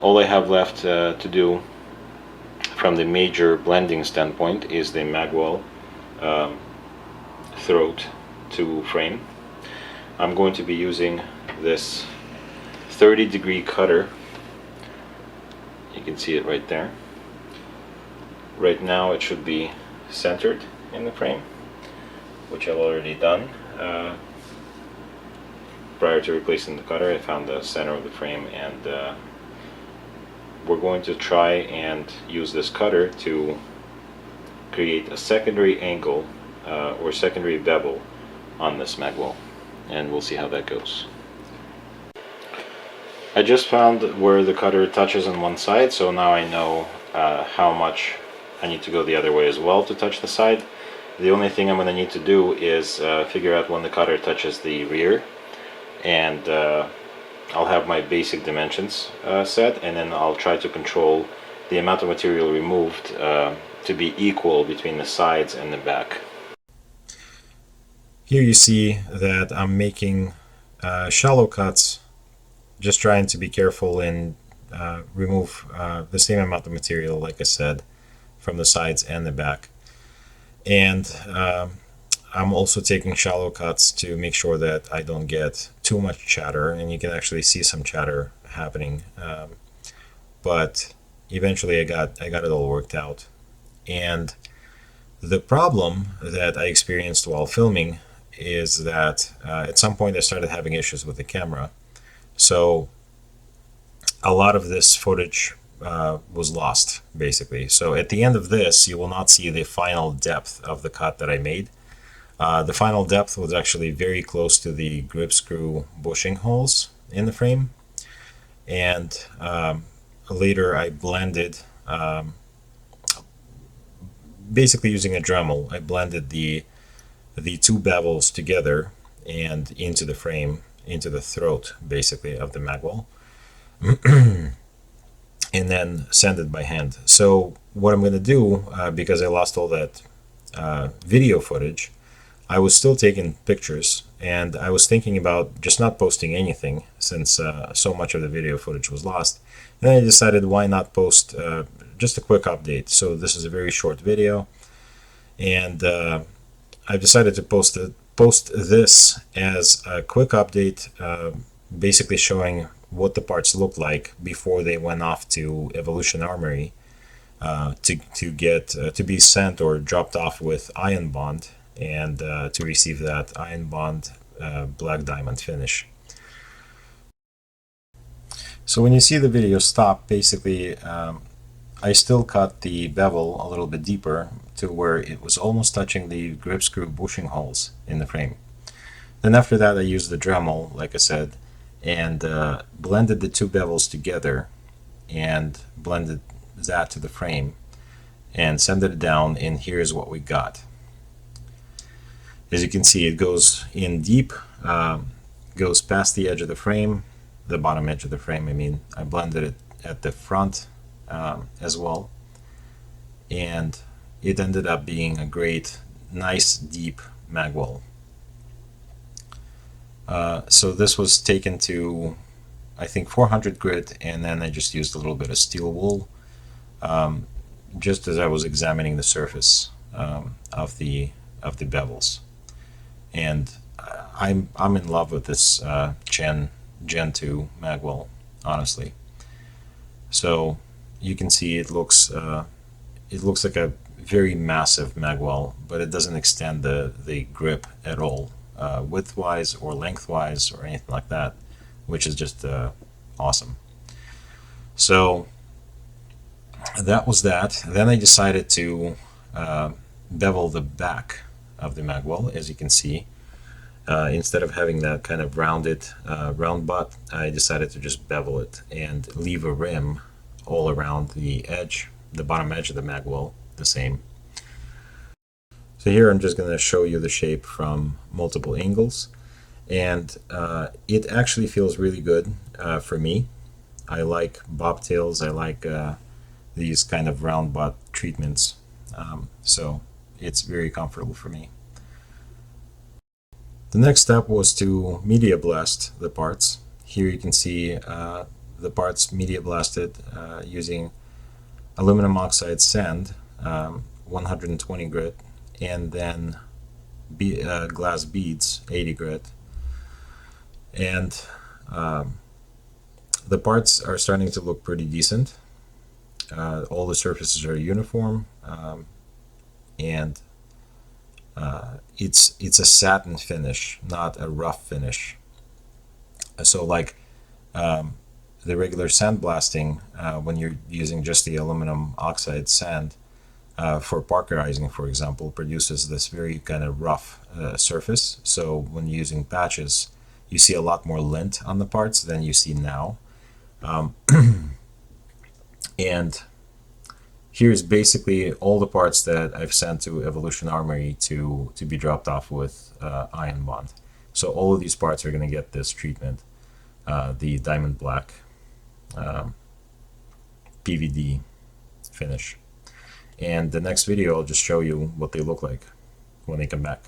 All I have left to do from the major blending standpoint is the Magwell throat to frame. I'm going to be using this 30-degree cutter. You can see it right there. Right now it should be centered in the frame, which I've already done. Prior to replacing the cutter, I found the center of the frame, and we're going to try and use this cutter to create a secondary angle or secondary bevel on this Magwell, and we'll see how that goes. I just found where the cutter touches on one side, so now I know how much I need to go the other way as well to touch the side. The only thing I'm going to need to do is figure out when the cutter touches the rear, and I'll have my basic dimensions set, and then I'll try to control the amount of material removed to be equal between the sides and the back. Here you see that I'm making shallow cuts, just trying to be careful and remove the same amount of material, like I said, from the sides and the back. And I'm also taking shallow cuts to make sure that I don't get too much chatter, and you can actually see some chatter happening. But eventually I got it all worked out. And the problem that I experienced while filming is that at some point I started having issues with the camera. So a lot of this footage was lost, basically. So at the end of this, you will not see the final depth of the cut that I made. The final depth was actually very close to the grip screw bushing holes in the frame. And later I blended, basically using a Dremel, I blended the two bevels together and into the frame, into the throat, basically, of the Magwell. And then sanded by hand. So what I'm going to do, because I lost all that video footage, I was still taking pictures, and I was thinking about just not posting anything since so much of the video footage was lost. And then I decided, why not post just a quick update. So this is a very short video, and I've decided to post this as a quick update, basically showing what the parts look like before they went off to Evolution Armory to be sent or dropped off with IonBond, and to receive that IonBond black diamond finish. So when you see the video stop, basically I still cut the bevel a little bit deeper to where it was almost touching the grip screw bushing holes in the frame. Then after that I used the Dremel, like I said, and blended the two bevels together and blended that to the frame and sanded it down, and here's what we got. As you can see, it goes in deep, goes past the edge of the frame, the bottom edge of the frame, I mean. I blended it at the front as well, and it ended up being a great, nice, deep Magwell. So this was taken to, I think, 400 grit, and then I just used a little bit of steel wool, just as I was examining the surface of the bevels. And I'm in love with this Gen 2 Magwell, honestly. So you can see it looks like a very massive Magwell, but it doesn't extend the grip at all, width-wise or length-wise or anything like that, which is just awesome. So that was that. Then I decided to bevel the back of the Magwell, as you can see. Instead of having that kind of rounded round butt, I decided to just bevel it and leave a rim all around the edge, the bottom edge of the Magwell, the same. So here I'm just going to show you the shape from multiple angles, and it actually feels really good for me. I like bobtails, I like these kind of round butt treatments, so it's very comfortable for me. The next step was to media blast the parts. Here you can see the parts media blasted using aluminum oxide sand, 120 grit, and then glass beads, 80 grit. And the parts are starting to look pretty decent. All the surfaces are uniform, and it's a satin finish, not a rough finish. So like the regular sandblasting, when you're using just the aluminum oxide sand for parkerizing, for example, produces this very kind of rough surface. So when using patches, you see a lot more lint on the parts than you see now. And here's basically all the parts that I've sent to Evolution Armory to be dropped off with IonBond. So all of these parts are going to get this treatment, the diamond black PVD finish. And the next video, I'll just show you what they look like when they come back.